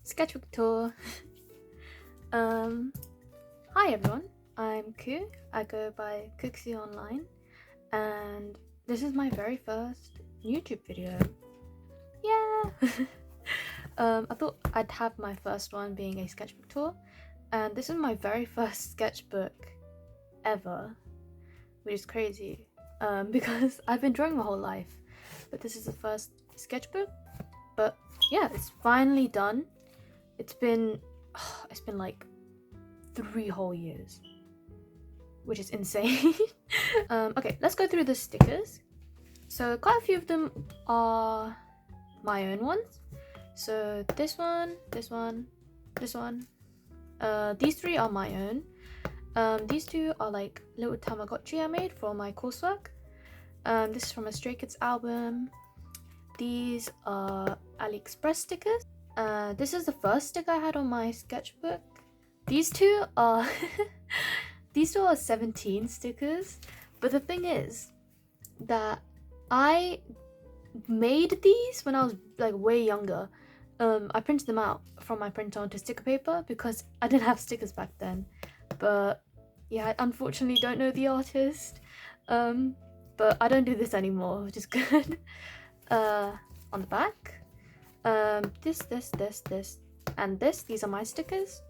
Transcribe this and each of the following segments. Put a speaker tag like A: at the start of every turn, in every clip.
A: Sketchbook tour. Hi everyone, I'm Ku. I go by Cooksy online, and this is my very first YouTube video. Yeah! I thought I'd have my first one being a sketchbook tour, and this is my very first sketchbook ever, which is crazy because I've been drawing my whole life, but this is the first sketchbook. But yeah, it's finally done. It's been like 3 whole years, which is insane. Okay, let's go through the stickers. So quite a few of them are my own ones. So this one, this one, this one. These 3 are my own. These 2 are like little Tamagotchi I made for my coursework. This is from a Stray Kids album. These are AliExpress stickers. This is the first sticker I had on my sketchbook. These 2 are these 2 are 17 stickers, but the thing is that I made these when I was like way younger. I printed them out from my printer onto sticker paper because I didn't have stickers back then. But yeah, I unfortunately don't know the artist. But I don't do this anymore, which is good. On the back, this, and this. These are my stickers.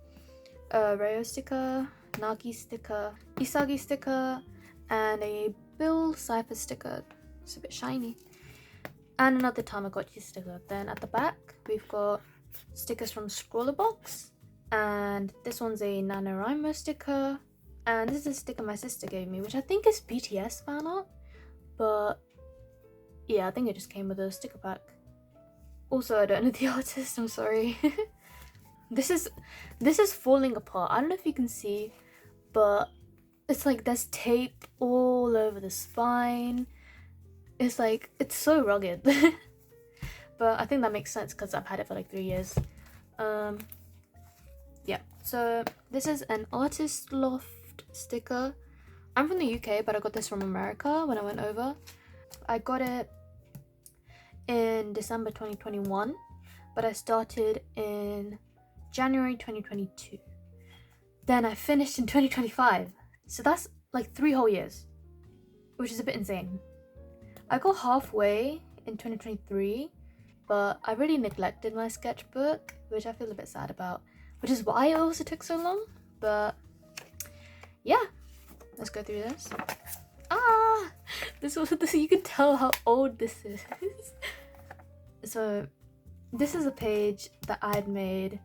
A: RAHH sticker, Nagi sticker, Isagi sticker, and a Bill Cipher sticker. It's a bit shiny. And another Tamagotchi sticker. Then at the back, we've got stickers from Scrawlerbox, and this one's a NaNoWriMo sticker, and this is a sticker my sister gave me, which I think is BTS fan art, but yeah, I think it just came with a sticker pack. Also, I don't know the artist, I'm sorry. This is falling apart. I don't know if you can see, but it's like there's tape all over the spine. It's like, it's so rugged. But I think that makes sense because I've had it for like 3 years. Yeah, so this is an Artist Loft sticker. I'm from the UK, but I got this from America when I went over. I got it in December 2021, but I started in January 2022. Then I finished in 2025. So that's like 3 whole years, which is a bit insane. I got halfway in 2023, but I really neglected my sketchbook, which I feel a bit sad about, which is why it also took so long. But yeah, let's go through this. This you can tell how old this is. So this is a page that I'd made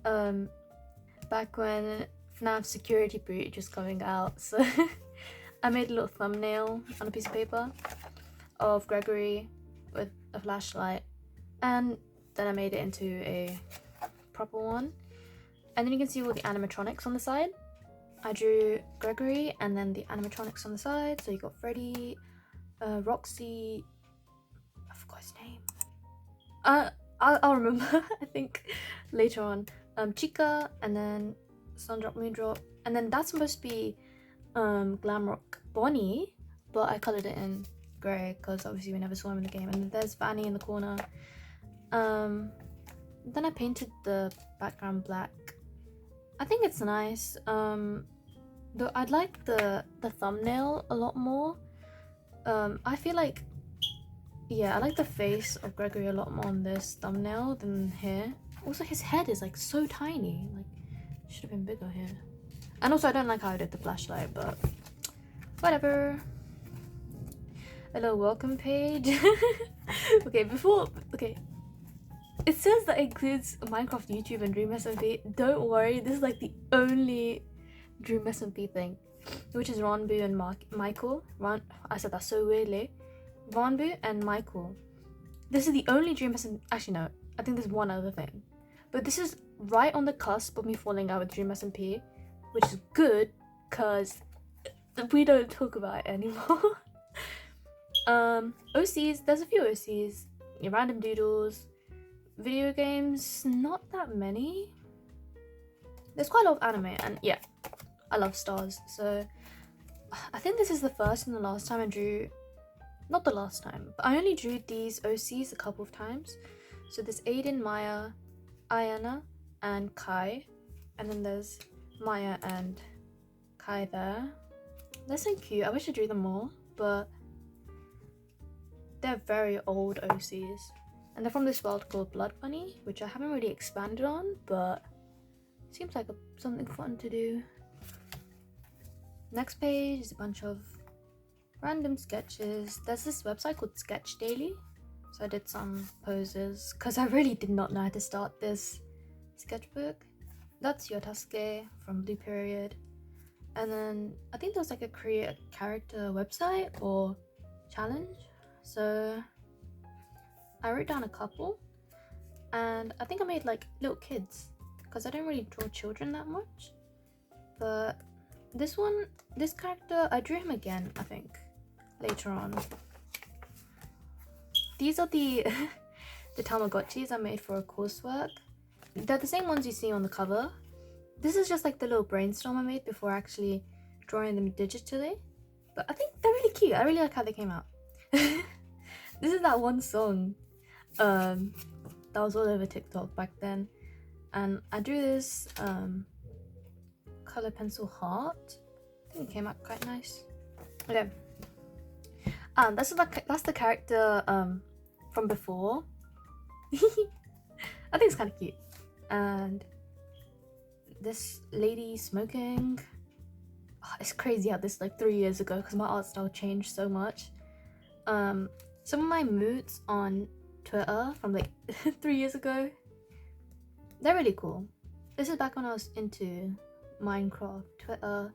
A: back when FNAF Security Breach was coming out. So I made a little thumbnail on a piece of paper of Gregory with a flashlight, and then I made it into a proper one, and then you can see all the animatronics on the side. I drew Gregory and then the animatronics on the side. So you got Freddy, Roxy, I forgot his name. I'll remember. I think later on. Chica, and then Sundrop, Moondrop, and then that's supposed to be Glamrock Bonnie, but I coloured it in grey because obviously we never saw him in the game. And then there's Vanny in the corner. Then I painted the background black. I think it's nice. Though I'd like the thumbnail a lot more. I feel like, yeah, I like the face of Gregory a lot more on this thumbnail than here. Also, his head is like so tiny. Like, it should have been bigger here. And also, I don't like how I did the flashlight, but whatever. A little welcome page. Okay. It says that it includes Minecraft, YouTube, and Dream SMP. Don't worry, this is like the only Dream SMP thing, which is Ronbu and Michael. I said that so weirdly. Ronbu and Michael. This is the only Dream SMP. Actually, no. I think there's one other thing. But this is right on the cusp of me falling out with Dream SMP, which is good because we don't talk about it anymore. OCs, there's a few OCs. Your random doodles. Video games, not that many. There's quite a lot of anime, and yeah, I love stars. So I think this is the first and the last time I drew, not the last time, but I only drew these OCs a couple of times. So there's Aiden, Maya, Ayana and Kai, and then there's Maya and Kai there. They're so cute. I wish I drew them more, but they're very old OCs. And they're from this world called Blood Bunny, which I haven't really expanded on, but seems like something fun to do. Next page is a bunch of random sketches. There's this website called Sketch Daily, so I did some poses because I really did not know how to start this sketchbook. That's Yotasuke from Blue Period. And then I think there was like a create a character website or challenge. So I wrote down a couple, and I think I made like little kids because I don't really draw children that much. But this character, I drew him again, I think, later on. These are the the Tamagotchis I made for a coursework. They're the same ones you see on the cover. This is just like the little brainstorm I made before actually drawing them digitally. But I think they're really cute. I really like how they came out. This is that one song that was all over TikTok back then. And I drew this color pencil heart. I think it came out quite nice. Okay. That's the character from before. I think it's kind of cute. And this lady smoking. Oh, it's crazy how this is like 3 years ago because my art style changed so much. Some of my moods on Twitter from like 3 years ago, they're really cool. This is back when I was into Minecraft Twitter,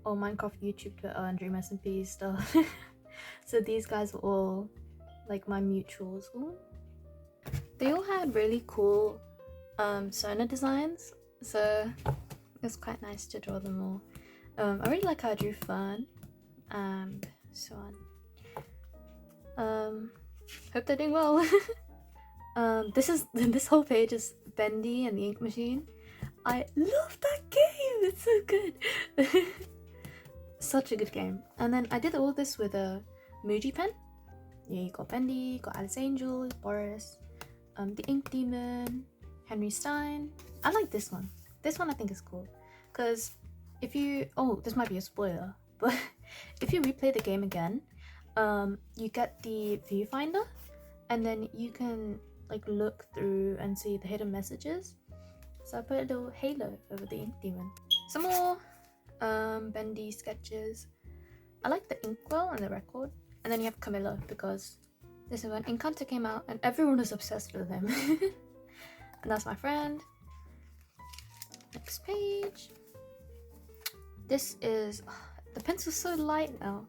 A: or Minecraft YouTube Twitter and Dream SMP stuff. So these guys were all like my mutuals. Ooh. They all had really cool Sona designs, so it was quite nice to draw them all. I really like how I drew Fern and so on. Hope they're doing well. This whole page is Bendy and the Ink Machine. I love that game. It's so good. Such a good game. And then I did all this with a Muji pen. Yeah, you got Bendy, you got Alice Angel, Boris, the Ink Demon, Henry Stein. I like this one. This one I think is cool because if you this might be a spoiler, but if you replay the game again, you get the viewfinder, and then you can like look through and see the hidden messages. So I put a little halo over the Ink Demon. Some more Bendy sketches. I like the inkwell and the record. And then you have Camilla because this is when Encanto came out and everyone was obsessed with him. And that's my friend. Next page. This is the pencil's so light now.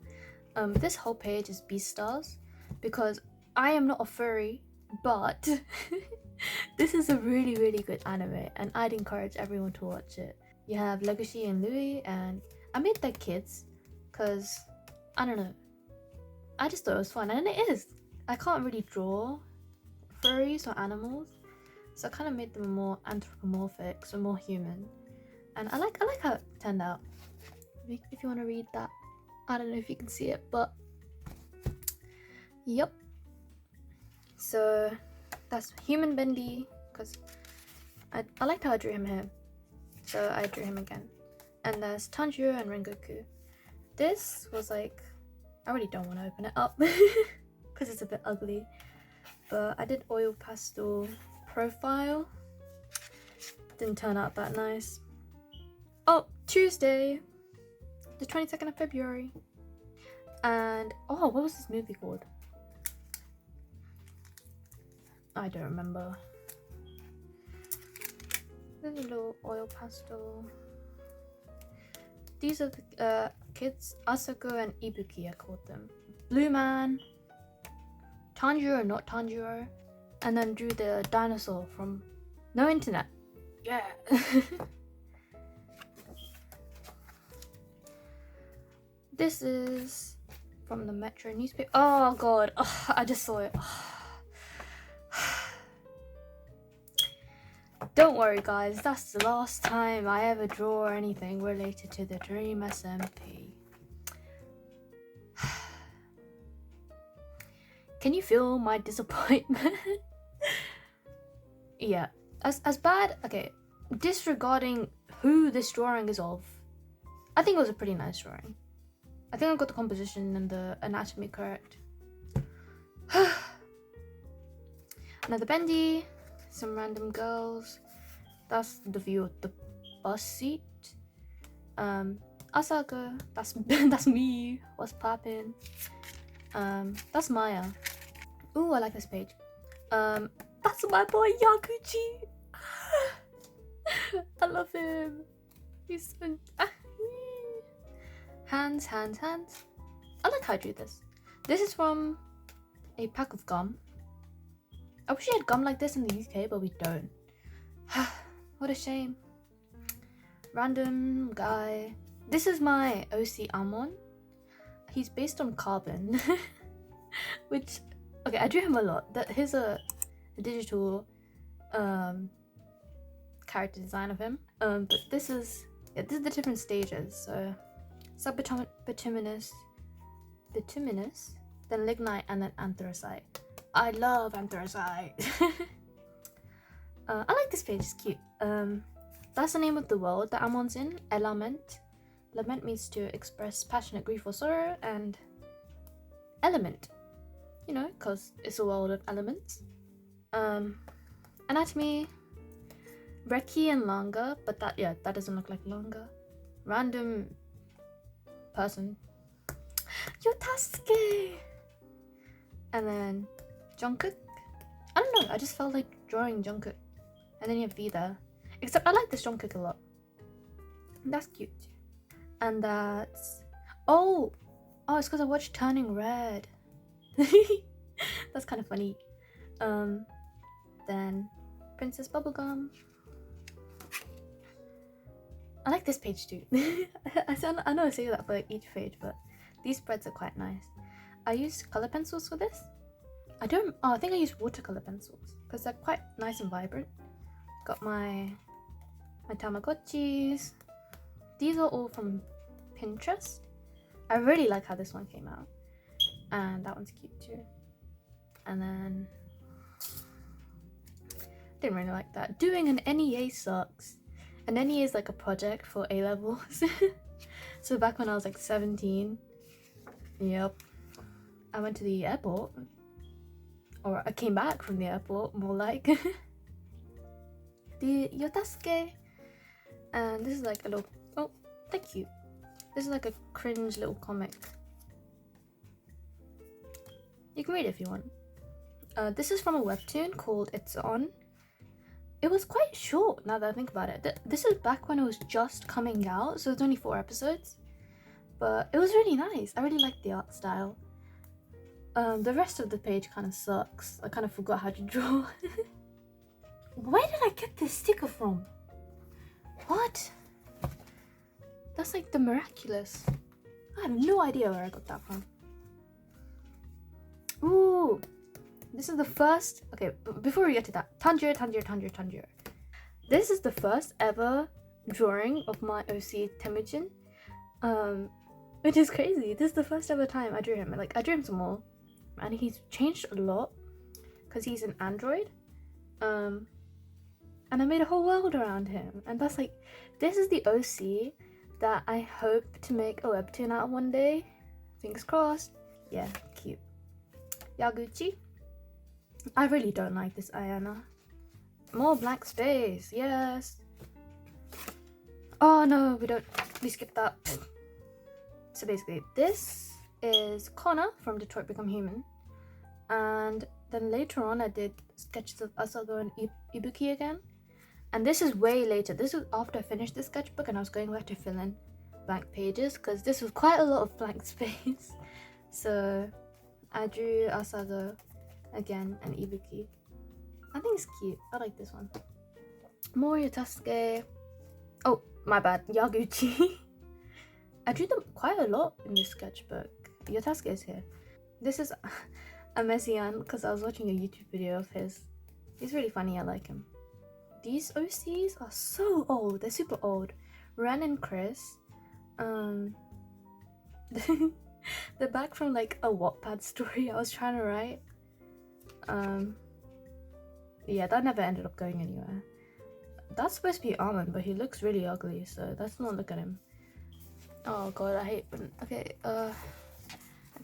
A: This whole page is Beastars because I am not a furry, but this is a really, really good anime and I'd encourage everyone to watch it. You have Legoshi and Louis, and I made their kids because I don't know, I just thought it was fun, and it is. I can't really draw furries or animals, so I kind of made them more anthropomorphic, so more human. And I like how it turned out. If you want to read that, I don't know if you can see it, but yep. So that's human Bendy because I liked how I drew him here, so I drew him again. And there's Tanjiro and Rengoku. This was like, I really don't want to open it up because it's a bit ugly, but I did oil pastel profile. Didn't turn out that nice. Oh, Tuesday, the 22nd of February. And what was this movie called? I don't remember. There's a little oil pastel. These are the kids, Asako and Ibuki, I called them. Blue Man, Tanjiro, not Tanjiro, and then drew the dinosaur from No Internet. Yeah. This is from the Metro newspaper. Oh god, I just saw it. Don't worry guys, that's the last time I ever draw anything related to the Dream SMP. Can you feel my disappointment? Yeah, as bad. Okay, disregarding who this drawing is of, I think it was a pretty nice drawing. I think I got the composition and the anatomy correct. Another bendy, some random girls. That's the view of the bus seat. Asaga, that's me. What's poppin'? That's Maya. Ooh, I like this page. That's my boy Yakuchi. I love him. He's so hands. I like how I drew this. This is from a pack of gum. I wish we had gum like this in the UK, but we don't. What a shame. Random guy. This is my OC Amon. He's based on Carbon. Which, okay, I drew him a lot. Here's a digital character design of him. But this is the different stages. So subbituminous, then lignite, and then anthracite. I love anthracite. I like this page, it's cute. That's the name of the world that Amon's in, Element. Lament means to express passionate grief or sorrow, and element, you know, because it's a world of elements. Anatomy, Reki and Langa, but that doesn't look like Langa. Random person, Yotasuke! And then Jungkook. I don't know, I just felt like drawing Jungkook. And then you have V there. Except I like this Jungkook a lot. That's cute. And that's... Oh, it's because I watched Turning Red. That's kind of funny. Then Princess Bubblegum. I like this page too. I know I say that for like each page, but these spreads are quite nice. I used color pencils for this. I think I used watercolor pencils because they're quite nice and vibrant. Got my Tamagotchis. These are all from Pinterest. I really like how this one came out, and that one's cute too. And then didn't really like that. Doing an NEA sucks. An NEA is like a project for A levels. So back when I was like 17, yep, I went to the airport, or I came back from the airport, more like. The Yotasuke, and this is like a little, oh, thank you. This is like a cringe little comic. You can read it if you want. This is from a webtoon called It's On. It was quite short now that I think about it. This is back when it was just coming out, so it's only 4 episodes. But it was really nice. I really liked the art style. The rest of the page kind of sucks. I kind of forgot how to draw. Where did I get this sticker from? What? That's like the miraculous. I have no idea where I got that from. Ooh, this is the first. Okay, before we get to that, Tanjiro. This is the first ever drawing of my OC Temujin, which is crazy. This is the first ever time I drew him. Like, I drew him some more, and he's changed a lot because he's an android. And I made a whole world around him, and that's like, this is the OC that I hope to make a webtoon out of one day. Fingers crossed. Yeah, cute. Yaguchi. I really don't like this Ayana. More blank space, yes. Oh no, we skipped that. So basically, this is Connor from Detroit Become Human, and then later on I did sketches of Asago and Ibuki again. And this is way later. This was after I finished the sketchbook and I was going back to fill in blank pages because this was quite a lot of blank space. So I drew Asago again and Ibuki. I think it's cute. I like this one. More Yotasuke. Oh, my bad. Yaguchi. I drew them quite a lot in this sketchbook. Yotasuke is here. This is a Messian because I was watching a YouTube video of his. He's really funny. I like him. These OCs are so old. They're super old. Ren and Chris. They're back from like a Wattpad story I was trying to write. Yeah, that never ended up going anywhere. That's supposed to be Almond, but he looks really ugly, so let's not look at him. Oh god, I hate when... Okay,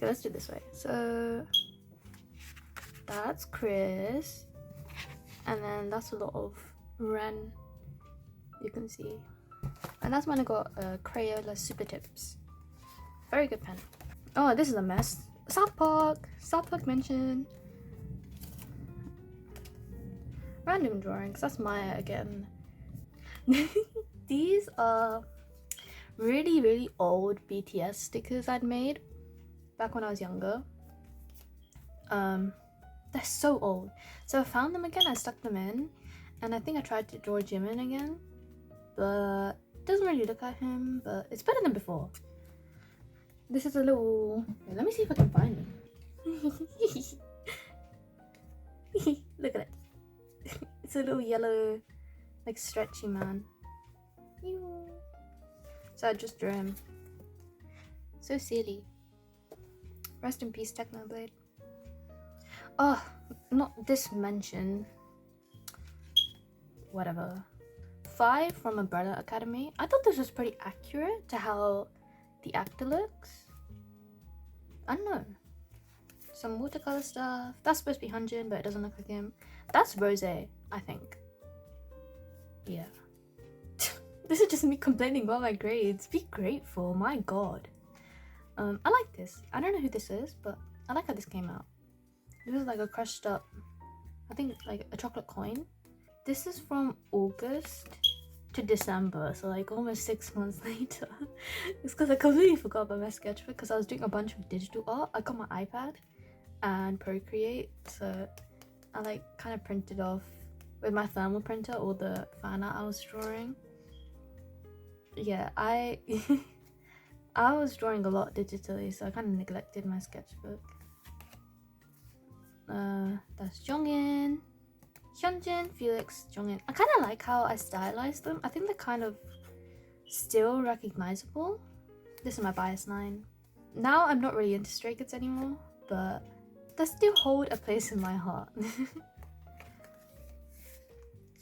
A: let's do it this way. So that's Chris, and then that's a lot of Ren, you can see, and that's when I got Crayola Super Tips. Very good pen. Oh, this is a mess. South Park mention. Random drawings, that's Maya again. These are really old BTS stickers I'd made back when I was younger. They're so old. So I found them again, I stuck them in, and I think I tried to draw Jimin again, but it doesn't really look like him, but it's better than before. This is a little... Wait, let me see if I can find him. Look at it. It's a little yellow, like stretchy man. So I just drew him. So silly. Rest in peace, Technoblade. Oh, not this mention. Whatever. 5 from Umbrella Academy. I thought this was pretty accurate to how the actor looks. I don't know. Some watercolor stuff. That's supposed to be Hyunjin, but it doesn't look like him. That's Rose, I think. Yeah. This is just me complaining about my grades. Be grateful, my god. I like this. I don't know who this is, but I like how this came out. This is like a crushed up, I think like a chocolate coin. This is from August to December, so like almost 6 months later. It's because I completely forgot about my sketchbook because I was doing a bunch of digital art. I got my iPad and Procreate, so I like kind of printed off with my thermal printer all the fan art I was drawing. Yeah, I was drawing a lot digitally, so I kind of neglected my sketchbook. That's Jongin, Hyunjin, Felix, Jongin. I kind of like how I stylized them. I think they're kind of still recognizable. This is my bias 9. Now I'm not really into Stray Kids anymore, but they still hold a place in my heart.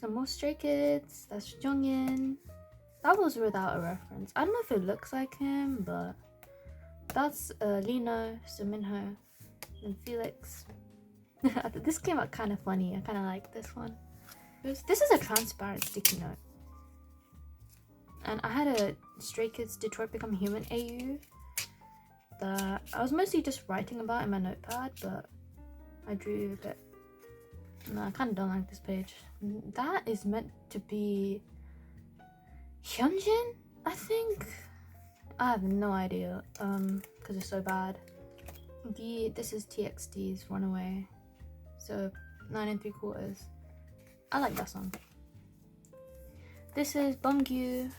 A: Some more Stray Kids. That's Jongin. That was without a reference. I don't know if it looks like him, but that's Lino, Suminho, and Felix. This came out kind of funny. I kind of like this one. This is a transparent sticky note. And I had a Stray Kids Detroit Become Human AU that I was mostly just writing about in my notepad, but I drew a bit. No, I kind of don't like this page. That is meant to be Hyunjin, I think. I have no idea, because it's so bad. This is TXT's Runaway. So 9 3/4. I like that song. This is Bumgyu.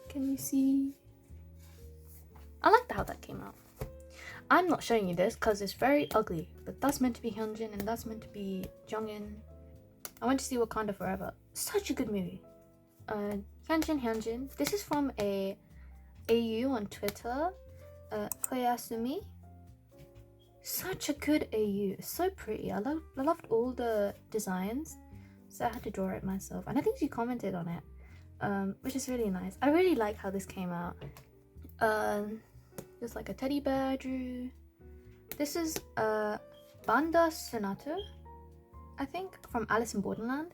A: Can you see? I like how that came out. I'm not showing you this because it's very ugly, but that's meant to be Hyunjin and that's meant to be Jongin. I went to see Wakanda Forever. Such a good movie. Hyunjin. This is from a AU on Twitter. Koyasumi. Such a good AU. So pretty. I loved all the designs, so I had to draw it myself, and I think she commented on it, which is really nice. I really like how this came out. There's like a teddy bear I drew. This is Banda Sonato, I think, from Alice in Borderland.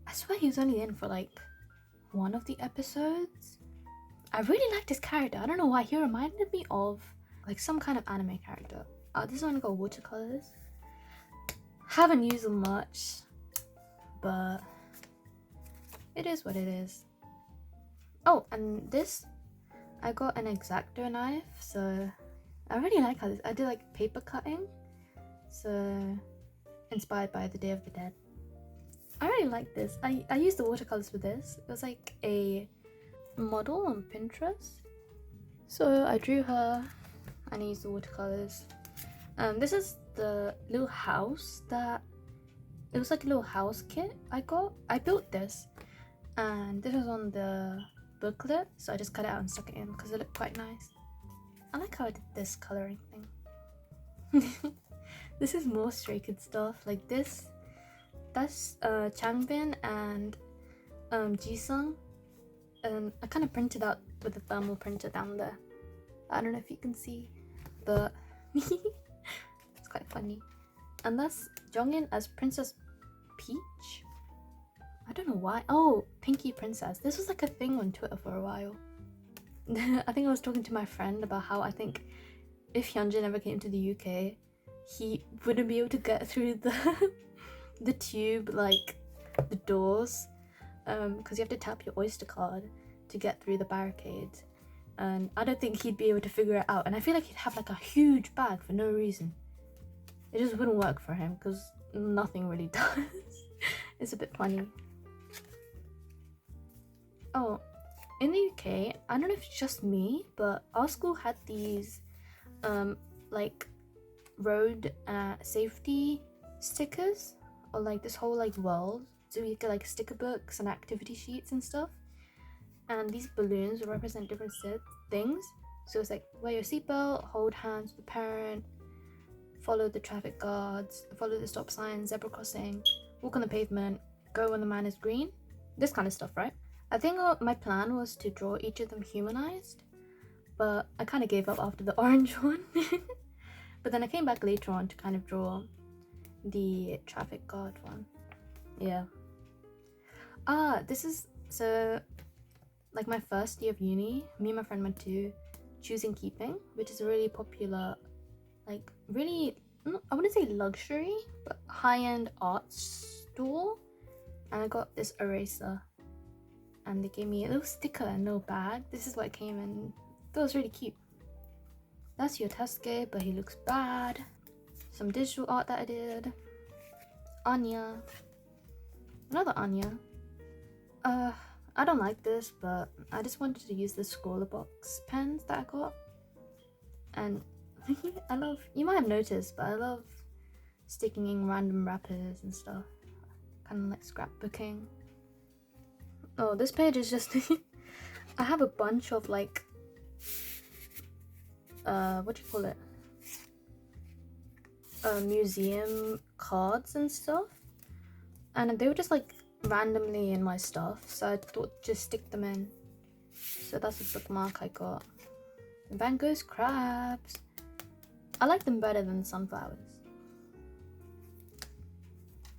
A: I swear he was only in for like one of the episodes. I really liked his character. I don't know why. He reminded me of like some kind of anime character. This one got watercolors. Haven't used them much, but it is what it is. Oh, and this, I got an X-Acto knife, so I really like how this, I did like paper cutting, so inspired by the Day of the Dead. I really like this. I used the watercolors for this. It was like a model on Pinterest, so I drew her and I used the watercolors. This is the little house that, it was like a little house kit I got. I built this, and this was on the booklet, so I just cut it out and stuck it in because it looked quite nice. I like how I did this coloring thing. This is more Stray Kids stuff. Like this, that's Changbin and Jisung. And I kind of printed out with a thermal printer down there. I don't know if you can see, but it's quite funny. And that's Jongin as Princess Peach. I don't know why. Oh, Pinky Princess. This was like a thing on Twitter for a while. I think I was talking to my friend about how I think if Hyunjin ever came to the UK, he wouldn't be able to get through the tube, like the doors, because you have to tap your Oyster card to get through the barricades. And I don't think he'd be able to figure it out. And I feel like he'd have like a huge bag for no reason. It just wouldn't work for him because nothing really does. It's a bit funny. Oh, in the UK, I don't know if it's just me, but our school had these like road safety stickers, or like this whole like world. So you get like sticker books and activity sheets and stuff. And these balloons will represent different things. So it's like wear your seatbelt, hold hands with the parent, follow the traffic guards, follow the stop signs, zebra crossing, walk on the pavement, go when the man is green. This kind of stuff, right? I think my plan was to draw each of them humanized, but I kind of gave up after the orange one. But then I came back later on to kind of draw the traffic guard one. Yeah. This is, so like my first year of uni, me and my friend went to Choosing Keeping, which is a really popular, like really, I wouldn't say luxury, but high-end art store. And I got this eraser, and they gave me a little sticker and a little bag. This is what it came in. That was really cute. That's your Tesuke, but he looks bad. Some digital art that I did. Anya. Another Anya. I don't like this, but I just wanted to use the Scroller Box pens that I got. And I love, you might have noticed, but I love sticking in random wrappers and stuff. Kind of like scrapbooking. Oh, this page is just I have a bunch of like what do you call it, museum cards and stuff, and they were just like randomly in my stuff, so I thought just stick them in. So that's a bookmark I got. Van Gogh's crabs. I like them better than sunflowers.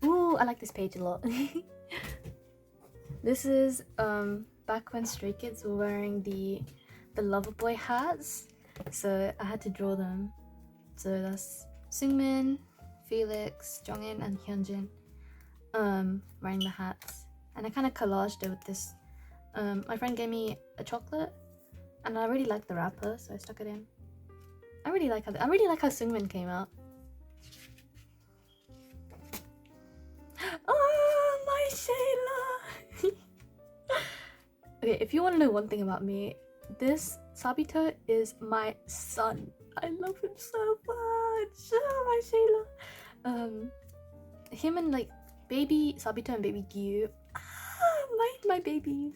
A: Ooh, I like this page a lot. This is back when Stray Kids were wearing the Loverboy hats, so I had to draw them. So that's Seungmin, Felix, Jongin, and Hyunjin wearing the hats, and I kind of collaged it with this. My friend gave me a chocolate, and I really liked the wrapper, so I stuck it in. I really like how Seungmin came out. Oh, my Shayla! Okay, if you want to know one thing about me, this Sabito is my son. I love him so much. Oh, my Shayla. Him and like baby Sabito and baby Gyu. My babies.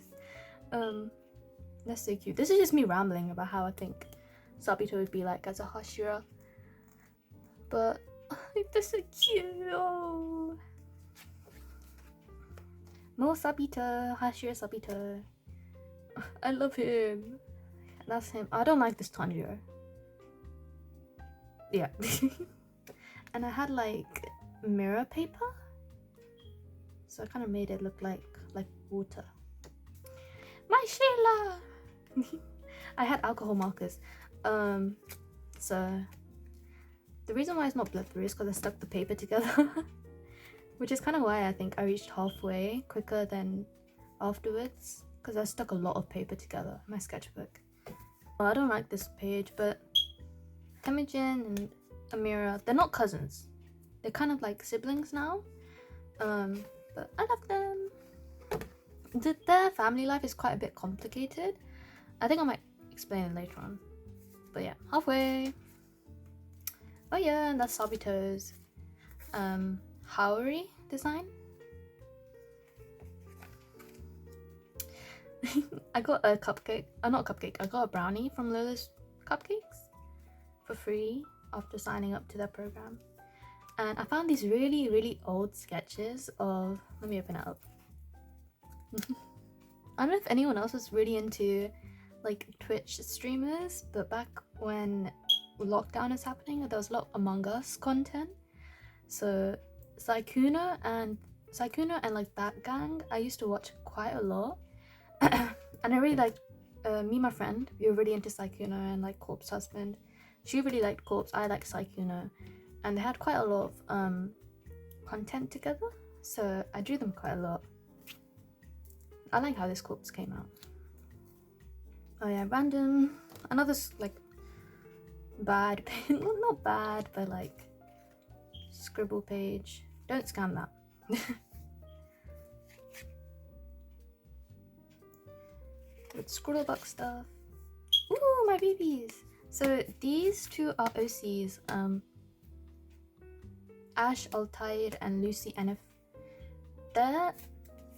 A: That's so cute. This is just me rambling about how I think Sabito would be like as a Hashira. But they're so cute. Oh. More Sabito, Hashira Sabito. I love him. That's him. I don't like this Tanjiro. Yeah. And I had like mirror paper, so I kind of made it look like water. My Sheila. I had alcohol markers. So the reason why it's not bled through is because I stuck the paper together. Which is kind of why I think I reached halfway quicker than afterwards, because I stuck a lot of paper together in my sketchbook. Well, I don't like this page, but Temujin and Amira, they're not cousins. They're kind of like siblings now. But I love them. Their family life is quite a bit complicated. I think I might explain it later on. But yeah, halfway. Oh yeah, and that's Sabito's Haori design. I got a cupcake, not a cupcake, I got a brownie from Lola's Cupcakes for free after signing up to their program. and I found these really old sketches of, let me open it up. I don't know if anyone else was really into like Twitch streamers, but back when lockdown is happening, there was a lot of Among Us content. So Sykkuno and like Bat Gang, I used to watch quite a lot. And I really liked me and my friend, we were really into Sykkuno and like Corpse Husband. She really liked Corpse, I liked Sykkuno, and they had quite a lot of content together, so I drew them quite a lot. I like how this corpse came out. Oh yeah, random, another like bad well, not bad, but like scribble page. Don't scam that. With Scrollbook stuff. Ooh, my babies. So these two are OCs, Ash, Altair, and Lucy Enif. They're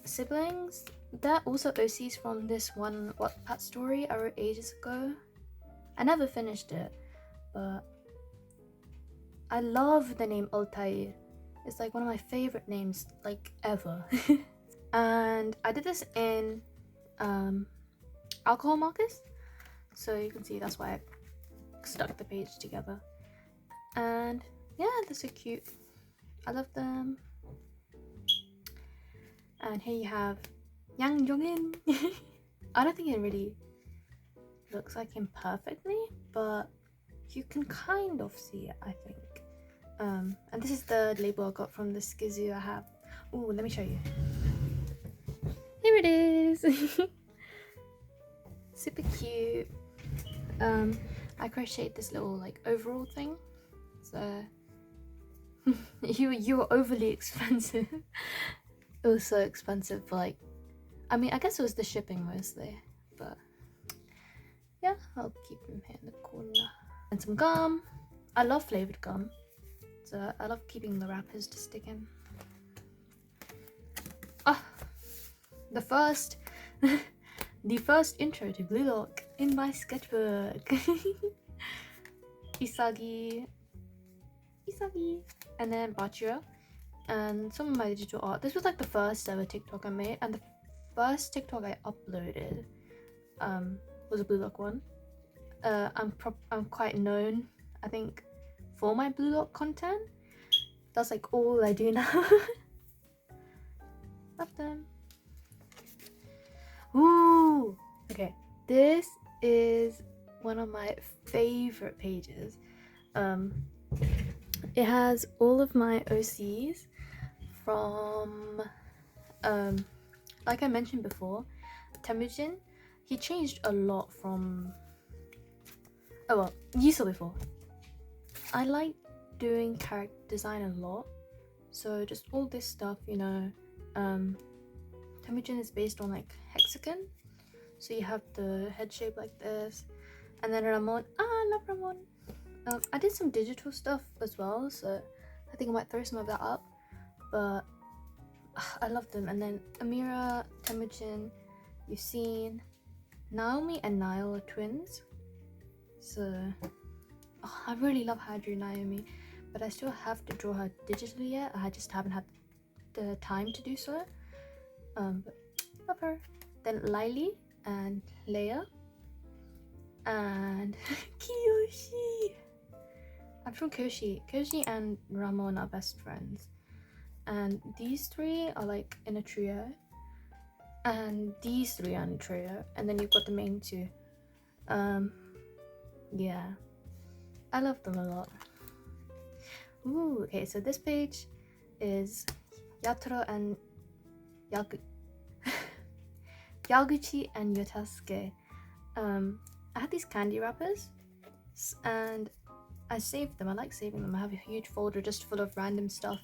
A: siblings. They're also OCs from this one Wattpad story I wrote ages ago. I never finished it, but I love the name Altair. It's like one of my favorite names, like ever. And I did this in alcohol markers, so you can see that's why I stuck the page together. And yeah, they're so cute. I love them. And here you have Yang Jongin. I don't think it really looks like him perfectly, but you can kind of see it, I think. And this is the label I got from the Skizoo I have. Ooh, let me show you. Here it is. Super cute. I crocheted this little like overall thing. So you were overly expensive. It was so expensive for like, I mean, I guess it was the shipping mostly, but yeah, I'll keep them here in the corner. And some gum. I love flavored gum, so I love keeping the wrappers to stick in. Ah, the first intro to Blue Lock in my sketchbook. Isagi, and then Bachira, and some of my digital art. This was like the first ever TikTok I made, and the first TikTok I uploaded was a Blue Lock one. I'm quite known, I think, for my Blue Lock content. That's like all I do now. Love them. Ooh, okay, this is one of my favorite pages. It has all of my OCs from like I mentioned before, Temujin. He changed a lot from, oh well, you saw before. I like doing character design a lot, so just all this stuff, you know. Temujin is based on like hexagon, so you have the head shape like this, and then Ramon. I love Ramon. I did some digital stuff as well, so I think I might throw some of that up, but I love them. And then Amira, Temujin, you've seen Naomi and Niall are twins, so I really love how I drew Naomi, but I still have to draw her digitally yet. I just haven't had the time to do so. But love her. Then Lily and Leia and Kiyoshi. I'm sure Koshi and Ramon are best friends, and these three are like in a trio, and these three are in a trio, and then you've got the main two. Yeah, I love them a lot. Ooh, okay, so this page is Yatoro and Yaguchi and Yotasuke. I had these candy wrappers, and I saved them. I like saving them. I have a huge folder just full of random stuff.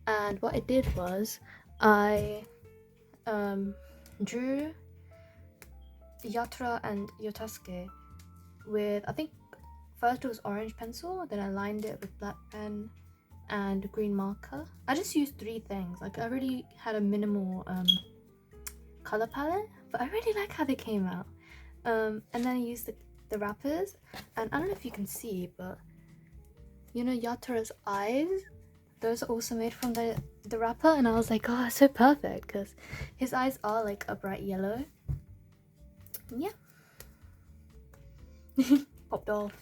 A: And what I did was I drew Yatra and Yotasuke with, I think first it was orange pencil, then I lined it with black pen and green marker. I just used 3 things. Like I really had a minimal color palette, but I really like how they came out. And then I used the wrappers, and I don't know if you can see, but you know Yatara's eyes, those are also made from the wrapper, and I was like, oh, so perfect, because his eyes are like a bright yellow. Yeah. Popped off.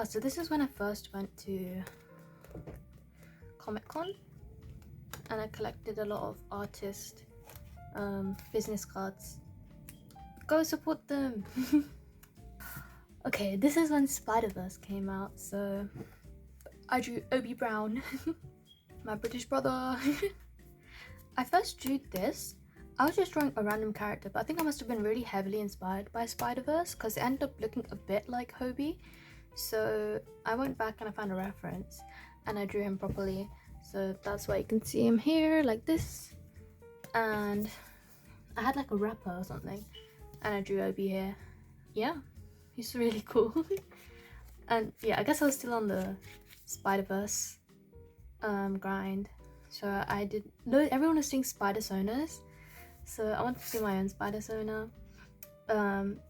A: So this is when I first went to Comic-Con, and I collected a lot of artist business cards. Go support them. Okay, this is when Spiderverse came out, so I drew Obi Brown, my British brother. I first drew this. I was just drawing a random character, but I think I must have been really heavily inspired by Spiderverse because it ended up looking a bit like Hobie. So I went back and I found a reference and I drew him properly. So that's why you can see him here like this. And I had like a wrapper or something and I drew Obi here. Yeah, he's really cool. And yeah, I guess I was still on the Spiderverse grind. So I did, everyone was doing spider sonas. So I wanted to do my own spider sona.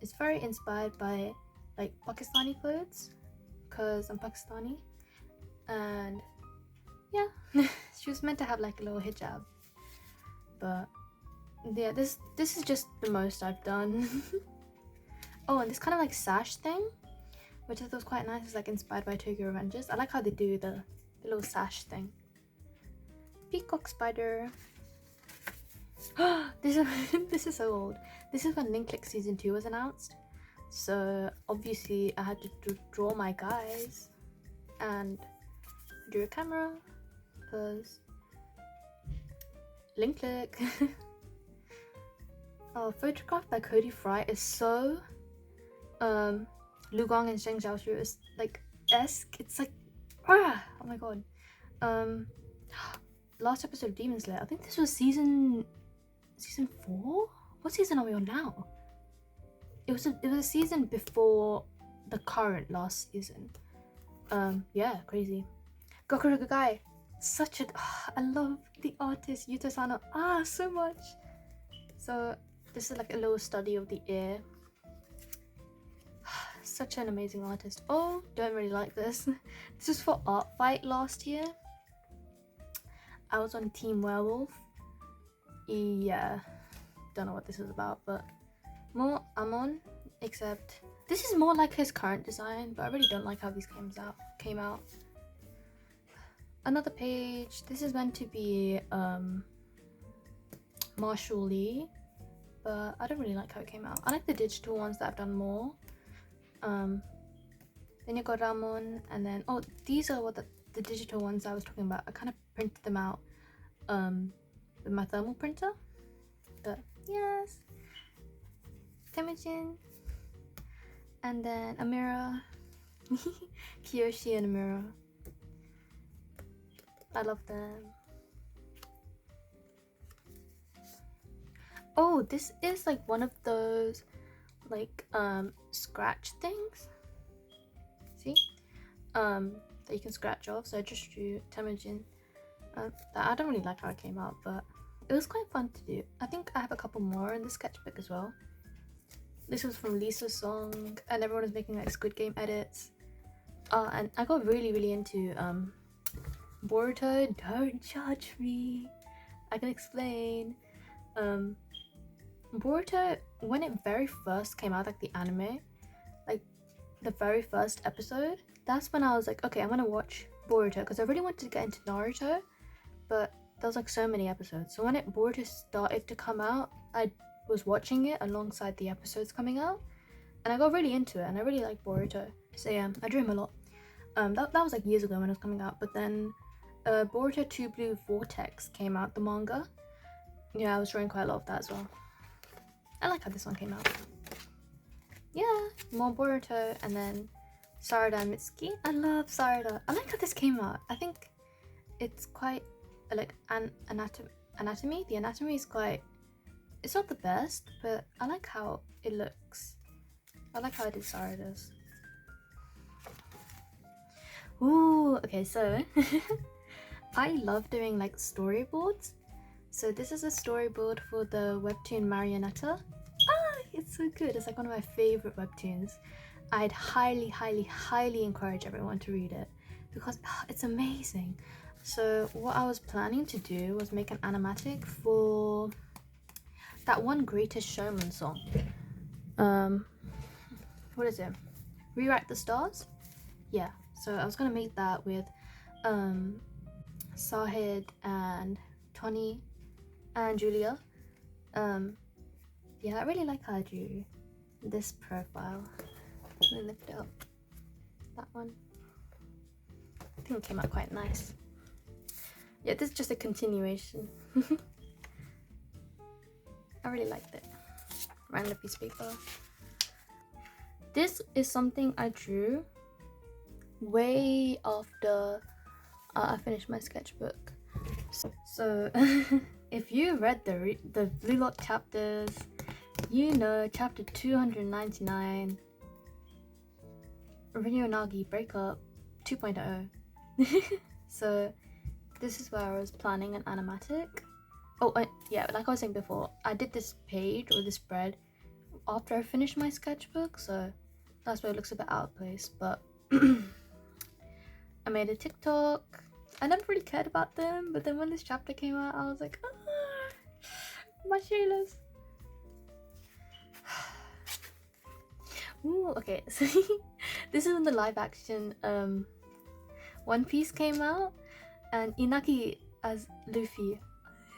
A: It's very inspired by like Pakistani clothes because I'm Pakistani. And yeah, she was meant to have like a little hijab. But yeah, this is just the most I've done. Oh, and this kind of like sash thing, which I thought was quite nice. It's like inspired by Tokyo Revengers. I like how they do the little sash thing. Peacock spider. This is so old. This is when Link Click season 2 was announced. So obviously I had to draw my guys and drew a camera because Link Click. Oh, photographed by Cody Fry is so Lu Gong and Zheng Xiaoshu is like esque. It's like oh my god. Last episode of Demon Slayer. I think this was season 4. What season are we on now? It was a season before the current last season. Yeah, crazy. Gokuro Guy, such a I love the artist Yuto Sano so much. So this is like a little study of the ear. Such an amazing artist. Oh, don't really like this. This was for Art Fight last year. I was on Team Werewolf. Yeah, don't know what this is about, but more Amon, except this is more like his current design, but I really don't like how these came out. Another page. This is meant to be Marshall Lee, but I don't really like how it came out. I like the digital ones that I've done more. Then you got Ramon, and then oh, these are what the digital ones I was talking about. I kind of printed them out with my thermal printer. But yes, Temujin, and then Amira, Kiyoshi and Amira. I love them. Oh, this is like one of those like scratch things. See? That you can scratch off. So I just drew Temujin. I don't really like how it came out, but it was quite fun to do. I think I have a couple more in the sketchbook as well. This was from Lisa's song, and everyone was making like Squid Game edits. And I got really into Boruto. Don't judge me. I can explain. Boruto, when it very first came out, like the anime, like the very first episode, that's when I was like, okay, I'm gonna watch Boruto, because I really wanted to get into Naruto, but there was like so many episodes. So when Boruto started to come out, I was watching it alongside the episodes coming out, and I got really into it, and I really like Boruto. So yeah, I drew him a lot. That was like years ago when it was coming out, but then Boruto 2 Blue Vortex came out, the manga. Yeah, I was drawing quite a lot of that as well. I like how this one came out. Yeah, more Boruto, and then Sarada and Mitsuki. I love Sarada. I like how this came out. I think it's quite like anatomy. The anatomy is quite, it's not the best, but I like how it looks. I like how I did Sarada's. Ooh, okay, so I love doing like storyboards. So this is a storyboard for the webtoon Marionetta. It's so good. It's like one of my favorite webtoons. I'd highly encourage everyone to read it because it's amazing. So what I was planning to do was make an animatic for that one Greatest Showman song. What is it? Rewrite the Stars? Yeah, so I was gonna make that with Sahid and Tony and Julia. Yeah, I really like how I drew this profile. Let me lift it up. That one. I think it came out quite nice. Yeah, this is just a continuation. I really liked it. Random piece of paper. This is something I drew way after I finished my sketchbook. So if you read the Blue Lock chapters, you know chapter 299, Rinyo Nagi breakup 2.0. So this is where I was planning an animatic. Oh, yeah, like I was saying before, I did this page or this spread after I finished my sketchbook, so that's why it looks a bit out of place. But I made a TikTok. I never really cared about them, but then when this chapter came out, I was like, ah, my shoeless. Ooh, okay, so this is when the live action One Piece came out, and Inaki as Luffy.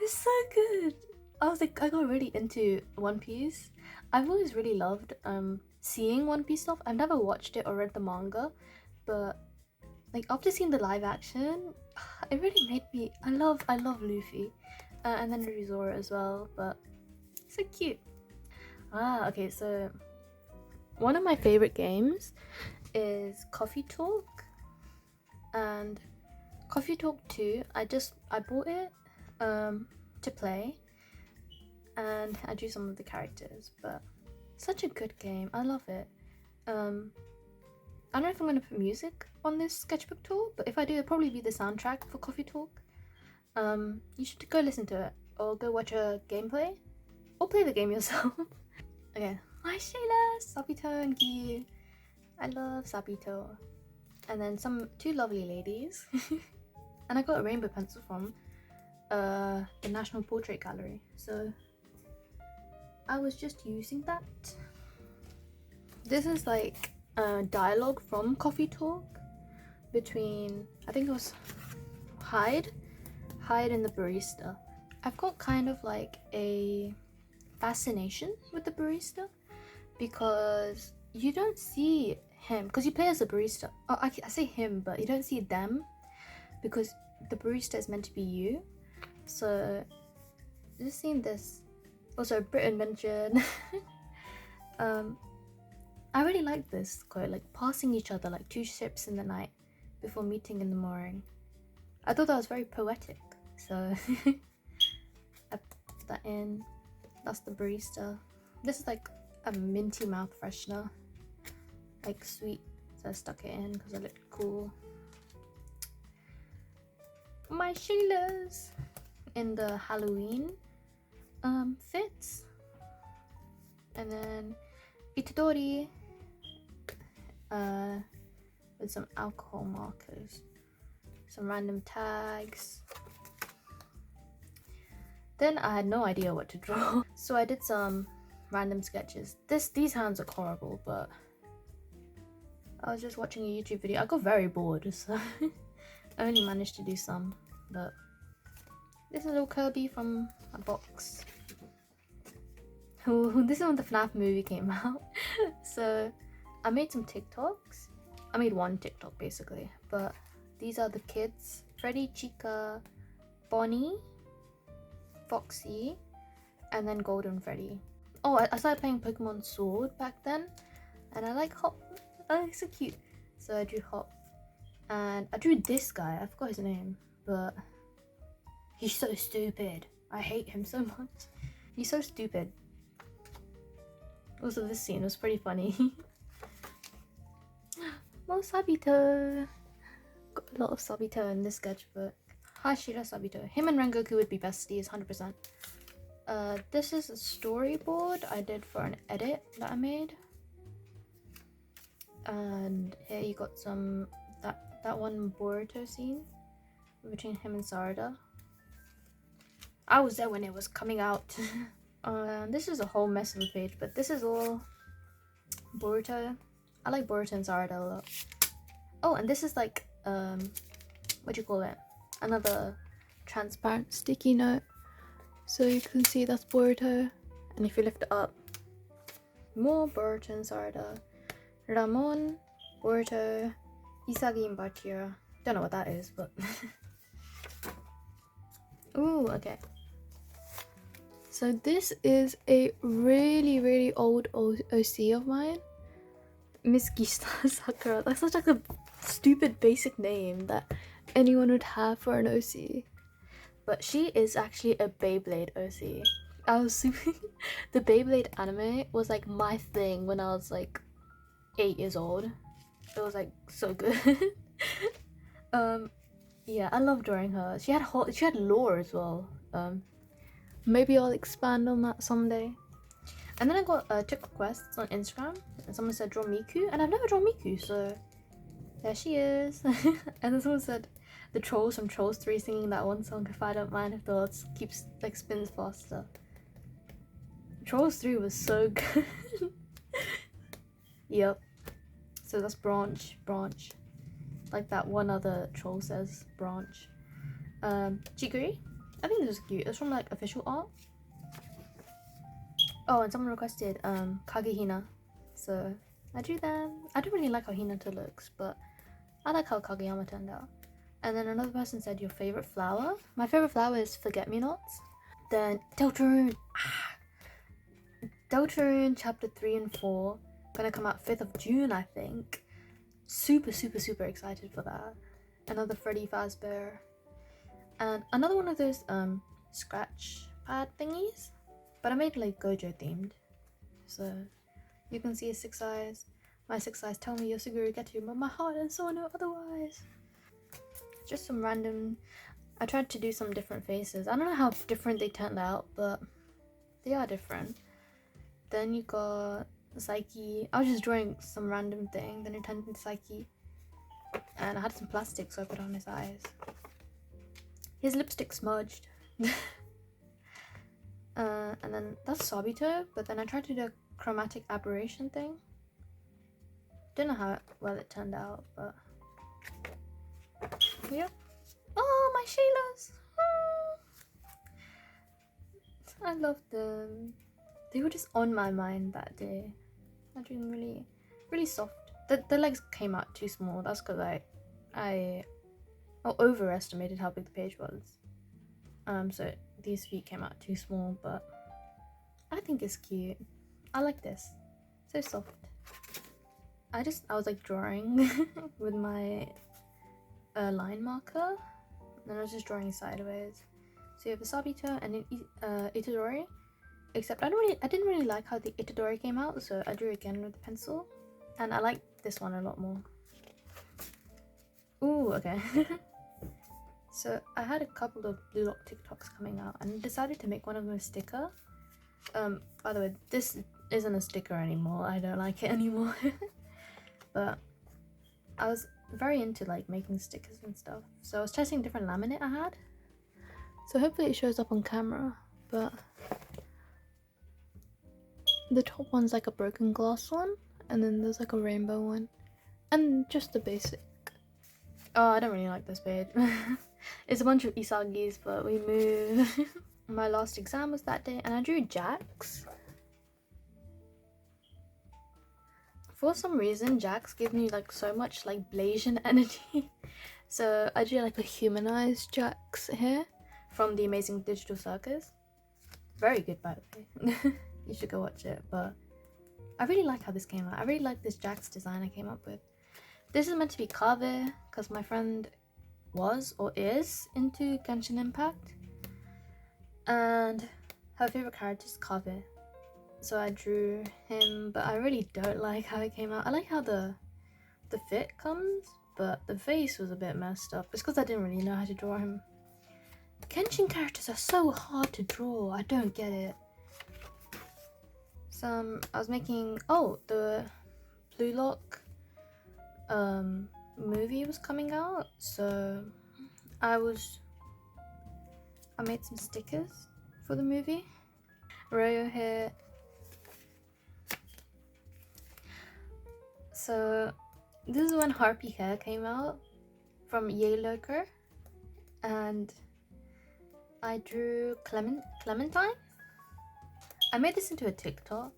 A: It's so good. I was like, I got really into One Piece. I've always really loved seeing One Piece stuff. I've never watched it or read the manga, but like after seeing the live action, it really made me. I love Luffy, and then Rizora as well. But so cute. Okay, so one of my favorite games is Coffee Talk, and Coffee Talk 2. I bought it to play, and I drew some of the characters, but such a good game. I love it. I don't know if I'm going to put music on this sketchbook tour, but if I do, it'll probably be the soundtrack for Coffee Talk. You should go listen to it, or go watch a gameplay, or play the game yourself. Okay, hi Shayla, Sabito and Gi. I love Sabito. And then two lovely ladies. And I got a rainbow pencil from the National Portrait Gallery, so I was just using that. This is like a dialogue from Coffee Talk between, I think it was Hyde and the barista. I've got kind of like a fascination with the barista because you don't see him, because you play as a barista. Oh, I say him, but you don't see them because the barista is meant to be you. So just seeing this, also Brit invention. I really like this quote, like passing each other like two ships in the night before meeting in the morning. I thought that was very poetic, so I put that in. That's the barista. This is like a minty mouth freshener, like sweet, so I stuck it in because it looked cool. My Sheilas in the Halloween fits, and then Itadori with some alcohol markers, some random tags. Then I had no idea what to draw, so I did some random sketches. These hands look horrible, but I was just watching a YouTube video. I got very bored, so I only managed to do some. But this is a little Kirby from a box. Ooh, this is when the FNAF movie came out. So I made some TikToks. I made one TikTok basically, but these are the kids: Freddy, Chica, Bonnie, Foxy, and then Golden Freddy. Oh, I started playing Pokemon Sword back then, and I like Hop. Oh, he's so cute. So I drew Hop, and I drew this guy. I forgot his name, but he's so stupid. I hate him so much. He's so stupid. Also, this scene was pretty funny. More Sabito. Got a lot of Sabito in this sketchbook. Hashira Sabito. Him and Rengoku would be besties, 100%. This is a storyboard I did for an edit that I made. And here you got that that one Boruto scene between him and Sarada. I was there when it was coming out. This is a whole mess of a page, but this is all Boruto. I like Boruto and Sarada a lot. Oh, and this is like what do you call it? Another transparent sticky note, so you can see that's Boruto. And if you lift it up, more Boruto and Sarada. Ramon, Boruto, Isagi and Bachira. Don't know what that is, but ooh, okay. So this is a really old OC of mine, Miss Gista Sakura. That's such like a stupid basic name that anyone would have for an OC, but she is actually a Beyblade OC. I was super the Beyblade anime was like my thing when I was like 8 years old. It was like so good. Yeah, I love drawing her. She had lore as well. Maybe I'll expand on that someday. And then I got took requests on Instagram, and someone said draw Miku, and I've never drawn Miku, so there she is. And then someone said the trolls from Trolls 3 singing that one song, If I Don't Mind If the World Keeps like spins faster. Trolls 3 was so good. Yep. So that's branch. Like that one other troll says, branch. Chiguri? I think this is cute. It's from like official art. Oh, and someone requested Kage Hina. So I drew them. I don't really like how Hinata looks, but I like how Kageyama turned out. And then another person said your favorite flower. My favorite flower is Forget-Me-Nots. Then Deltarune. Deltarune chapter 3 and 4. Gonna come out 5th of June, I think. Super excited for that. Another Freddy Fazbear. And another one of those scratch pad thingies. But I made like Gojo themed. So you can see a 6 eyes. My 6 eyes tell me Yosuguru Getu, but my heart and soul know otherwise. Just some random. I tried to do some different faces. I don't know how different they turned out, but they are different. Then you got Psyche. I was just drawing some random thing, then it turned into Psyche. And I had some plastic, so I put on his eyes. His lipstick smudged. And then that's Sabito, but then I tried to do a chromatic aberration thing. Don't know how well it turned out, but yeah. Oh, my Sheilas! I love them. They were just on my mind that day. I drew them really soft. The legs came out too small. That's because I overestimated how big the page was. So these feet came out too small, but I think it's cute. I like this. So soft. I was like drawing with my line marker, and I was just drawing sideways. So you have a Sabito and an Itadori. Except I didn't really like how the Itadori came out, so I drew again with the pencil. And I like this one a lot more. Ooh, okay. So I had a couple of Blue Lock TikToks coming out, and I decided to make one of them a sticker. By the way, this isn't a sticker anymore. I don't like it anymore. But I was very into like making stickers and stuff. So I was testing different laminate I had. So hopefully it shows up on camera, but the top one's like a broken glass one, and then there's like a rainbow one, and just the basic. Oh, I don't really like this page. It's a bunch of Isagis, but we move. My last exam was that day, and I drew Jax. For some reason, Jax gives me like so much like Blasian energy. So I drew like a humanized Jax here from the Amazing Digital Circus. Very good, by the way. You should go watch it. But I really like how this came out. I really like this Jax design I came up with. This is meant to be Kaveh, because my friend was or is into Genshin Impact, and her favorite character is Kaveh. So I drew him, but I really don't like how it came out. I like how the fit comes, but the face was a bit messed up. It's because I didn't really know how to draw him. Genshin characters are so hard to draw. I don't get it. So I was making the Blue Lock movie was coming out, so I made some stickers for the movie. Royo here. So this is when Harpy Hair came out from Yay Loco, and I drew Clementine. I made this into a TikTok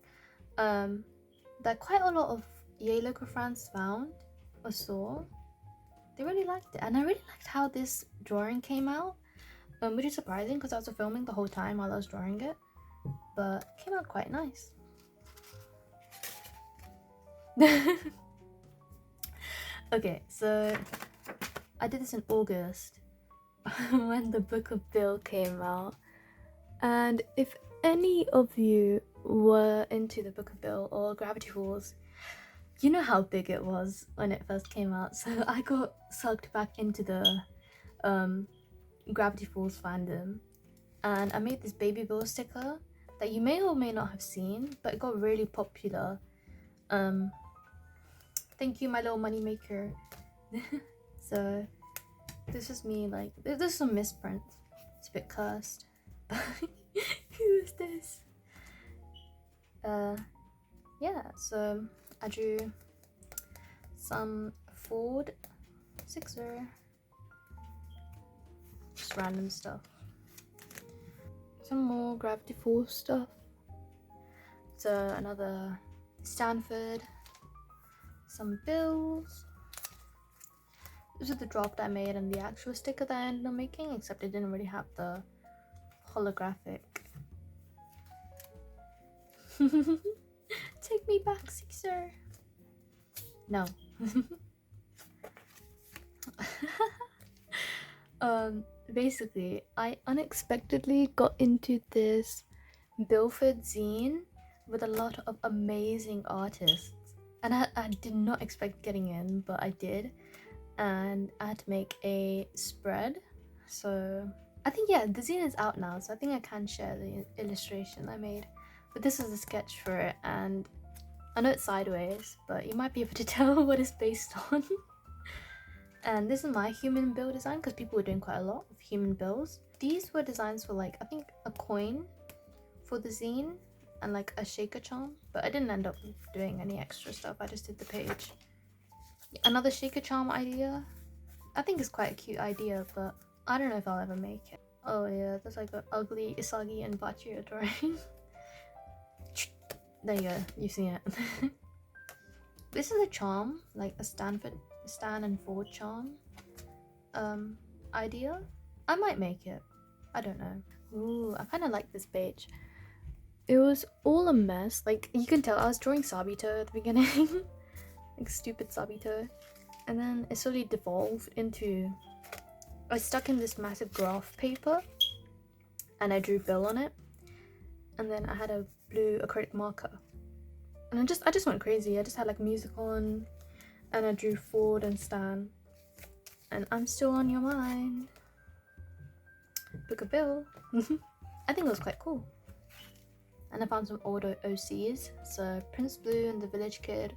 A: that quite a lot of Yay Loco fans found or saw. They really liked it, and I really liked how this drawing came out, which is surprising because I was filming the whole time while I was drawing it, but it came out quite nice. Okay, so I did this in August when the Book of Bill came out, and if any of you were into the Book of Bill or Gravity Falls, you know how big it was when it first came out. So I got sucked back into the Gravity Falls fandom, and I made this Baby Bill sticker that you may or may not have seen, but it got really popular. Thank you, my little money maker. So this is me, like, there's some misprints. It's a bit cursed. Who is this? Yeah, so I drew some Ford Sixer, just random stuff. Some more Gravity Falls stuff. So another Stanford, some bills. This is the drop that I made and the actual sticker that I ended up making, except it didn't really have the holographic. Take me back, Sixer. No. Basically, I unexpectedly got into this Bilford zine with a lot of amazing artists, and I did not expect getting in, but I did, and I had to make a spread. So I think, yeah, the zine is out now, so I think I can share the illustration I made, but this is a sketch for it, and I know it's sideways, but you might be able to tell what it's based on. And this is my human bill design, because people were doing quite a lot of human bills. These were designs for, like, I think a coin for the zine and like a shaker charm, but I didn't end up doing any extra stuff. I just did the page. Another shaker charm idea. I think it's quite a cute idea, but I don't know if I'll ever make it. Oh yeah, that's like an ugly Isagi and Bachio drawing. There you go, you've seen it. This is a charm, like a Stan and Ford charm idea. I might make it. I don't know. Ooh, I kind of like this page. It was all a mess. Like, you can tell I was drawing Sabito at the beginning. Like stupid Sabito. And then it slowly devolved into... I stuck in this massive graph paper and I drew Bill on it. And then I had a blue acrylic marker. And I just went crazy. I just had like music on and I drew Ford and Stan. And I'm still on your mind. Book of Bill. I think it was quite cool. And I found some old OCs. So Prince Blue and the Village Kid.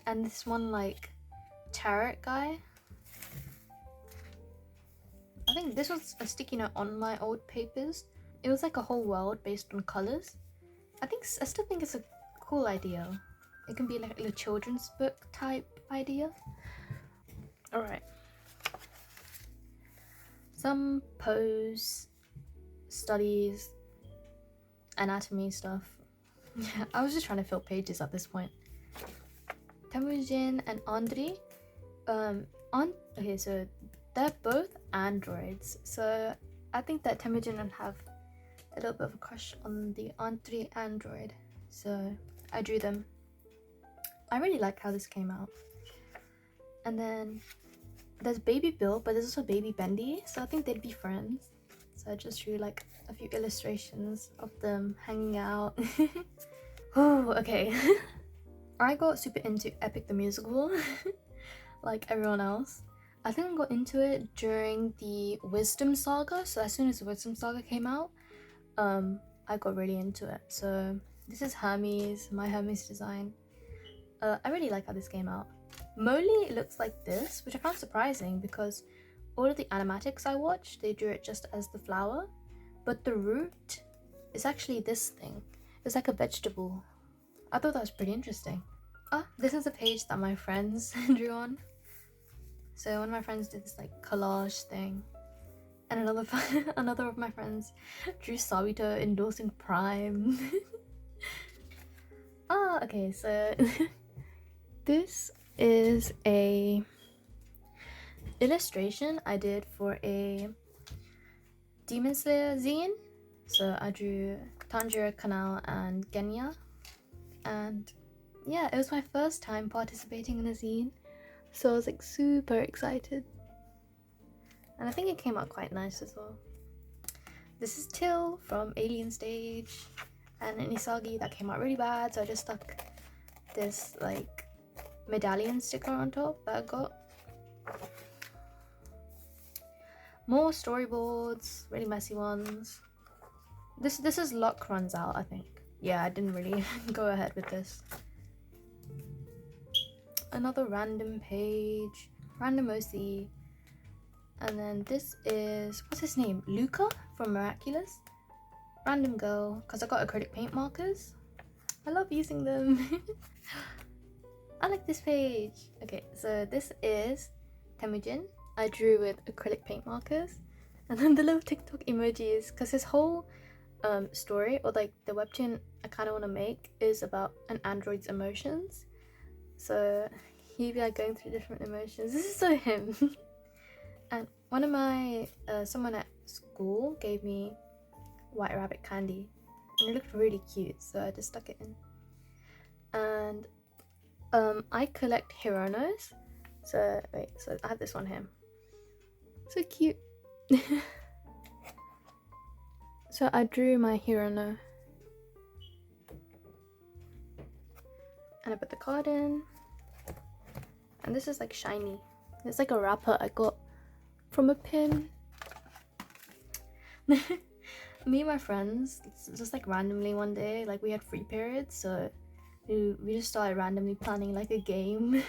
A: And this one like tarot guy. I think this was a sticky note on my old papers. It was like a whole world based on colours. I still think it's a cool idea. It can be like a children's book type idea. Alright. Some pose, studies, anatomy stuff. Yeah, I was just trying to fill pages at this point. Temujin and Andri. Okay, so they're both androids. So I think that Temujin would have a little bit of a crush on the Andri android. So I drew them. I really like how this came out. And then there's Baby Bill, but there's also Baby Bendy. So I think they'd be friends. So I just drew like a few illustrations of them hanging out. Oh, okay. I got super into Epic the Musical, like everyone else. I think I got into it during the Wisdom Saga. So as soon as the Wisdom Saga came out, I got really into it. So this is Hermes, my Hermes design. I really like how this came out. Molly looks like this, which I found surprising because all of the animatics I watched, they drew it just as the flower, but the root is actually this thing. It's like a vegetable. I thought that was pretty interesting. Oh, this is a page that my friends drew on. So one of my friends did this like collage thing, and another of my friends drew Sabito endorsing Prime. Okay, so this is a illustration I did for a Demon Slayer zine. So I drew Tanjiro, Kanal, and Genya, and yeah, it was my first time participating in a zine, so I was like super excited, and I think it came out quite nice as well. This is Till from Alien Stage, and an Isagi that came out really bad, so I just stuck this like medallion sticker on top that I got. More storyboards, really messy ones. This is Luck Runs Out, I think. Yeah, I didn't really go ahead with this. Another random page, random OC. And then this is, what's his name? Luca from Miraculous. Random girl, because I got acrylic paint markers. I love using them. I like this page. Okay, so this is Temujin. I drew with acrylic paint markers. And then the little TikTok emojis, because his whole story, or like the webtoon I kind of want to make, is about an android's emotions. So he'd be like going through different emotions. This is so him. And one of my someone at school gave me White Rabbit candy, and it looked really cute, so I just stuck it in. And I collect Hironos, so wait, so I have this one here, so cute. So I drew my Hirono, and I put the card in, and this is like shiny. It's like a wrapper I got from a pin. Me and my friends, just like randomly one day, like we had free periods, so we just started randomly planning like a game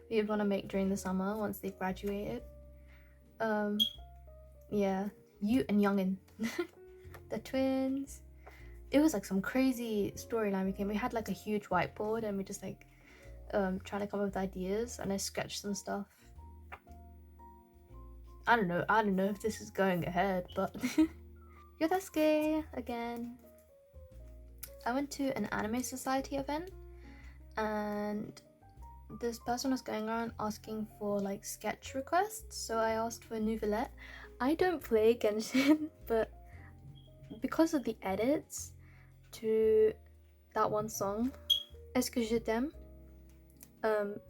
A: we would want to make during the summer once they graduated. Yeah, Yu and Youngin, the twins. It was like some crazy storyline we came. We had like a huge whiteboard, and we just like trying to come up with ideas, and I sketched some stuff. I don't know if this is going ahead, but Yodasuke again. I went to an anime society event, and this person was going around asking for like sketch requests, so I asked for Nouvellette. I don't play Genshin, but because of the edits to that one song, Est-ce que je t'aime,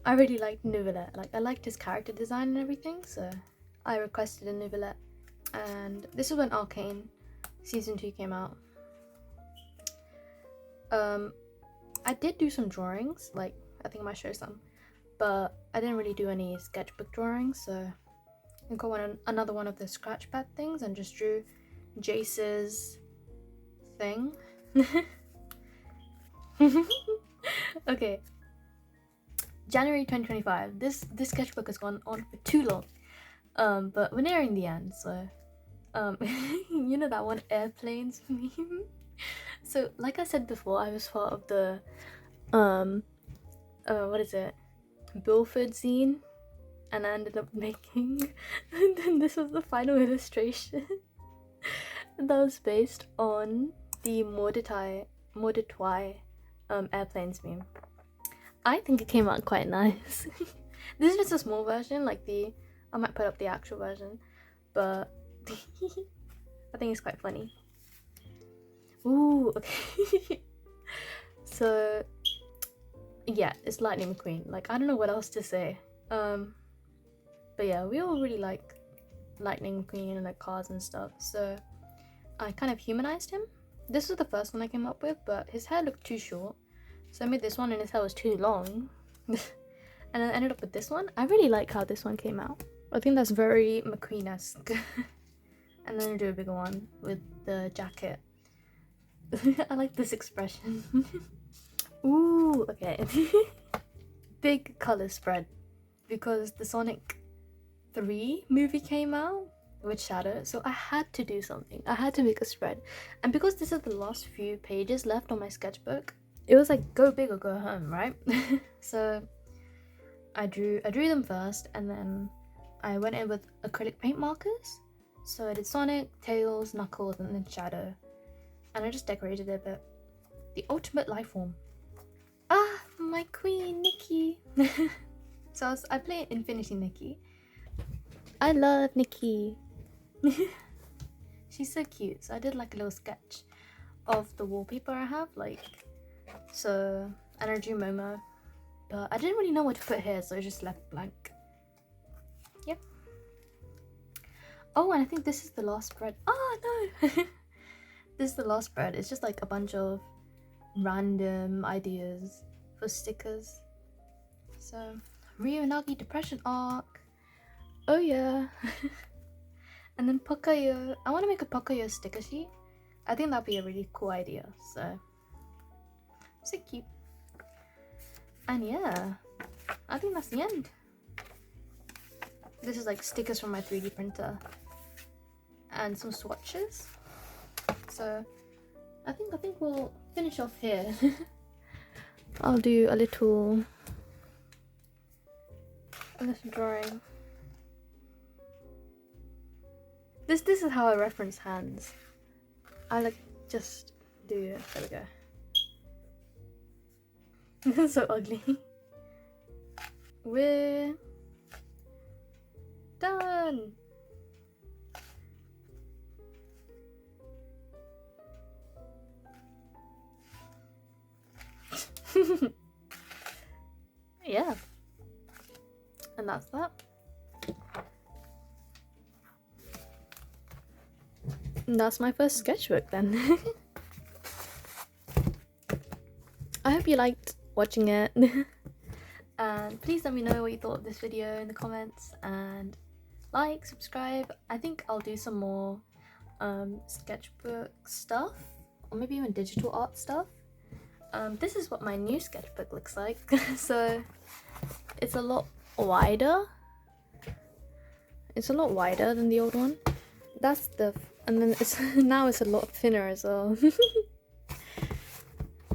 A: I really liked Nouvellette. Like I liked his character design and everything, so I requested a Nouvellette. And this is when Arcane Season 2 came out. I did do some drawings, like I think I might show some, but I didn't really do any sketchbook drawings, so I got another one of the scratch pad things and just drew Jace's thing. Okay, January 2025. This sketchbook has gone on for too long, but we're nearing the end, so you know that one airplanes meme? So like I said before, I was part of the what is it, Bilford zine, and I ended up making and then this was the final illustration that was based on the Mordetwai airplanes meme. I think it came out quite nice. This is just a small version, like I might put up the actual version, but I think it's quite funny. Ooh, okay. So yeah, it's Lightning McQueen. Like I don't know what else to say. But yeah, we all really like Lightning McQueen and like cars and stuff, so I kind of humanized him. This was the first one I came up with, but his hair looked too short, so I made this one and his hair was too long. And then I ended up with this one. I really like how this one came out. I think that's very McQueen-esque. And then I do a bigger one with the jacket. I like this expression. Ooh, okay. big color spread because the Sonic 3 movie came out with Shadow, so I had to do something. I had to make a spread, and because this is the last few pages left on my sketchbook, it was like go big or go home, right? So I drew them first, and then I went in with acrylic paint markers. So I did Sonic, Tails, Knuckles, and then Shadow, and I just decorated it a bit. The ultimate life form. Ah, my queen, Nikki. So I play Infinity Nikki. I love Nikki. She's so cute. So I did like a little sketch of the wallpaper I have, like, so, and I drew Momo, but I didn't really know what to put here, so I just left blank. Yep. Oh, and I think this is the last spread. Oh no. This is the last spread. It's just like a bunch of random ideas for stickers. So Ryunagi depression arc. Oh yeah. And then Pokayo. I want to make a Pokayo sticker sheet. I think that'd be a really cool idea. So cute. And yeah, I think that's the end. This is like stickers from my 3D printer and some swatches. So I think we'll finish off here. I'll do a little drawing. This is how I reference hands. I like just do it. There we go. This is so ugly. We're done. Yeah. And that's that. And that's my first sketchbook then. I hope you liked watching it. And please let me know what you thought of this video in the comments, and like, subscribe. I think I'll do some more sketchbook stuff, or maybe even digital art stuff. This is what my new sketchbook looks like. So it's a lot wider. It's a lot wider than the old one. That's the, and then it's now it's a lot thinner as well.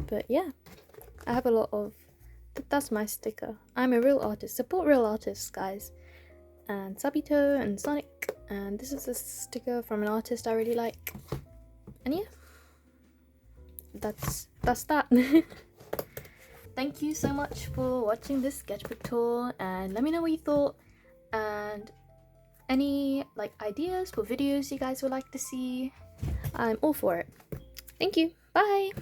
A: But yeah, I have a lot of, that's my sticker. I'm a real artist. Support real artists, guys. And Sabito and Sonic, and this is a sticker from an artist I really like. And yeah, that's that. Thank you so much for watching this sketchbook tour, and let me know what you thought, and any like ideas for videos you guys would like to see. I'm all for it. Thank you. Bye.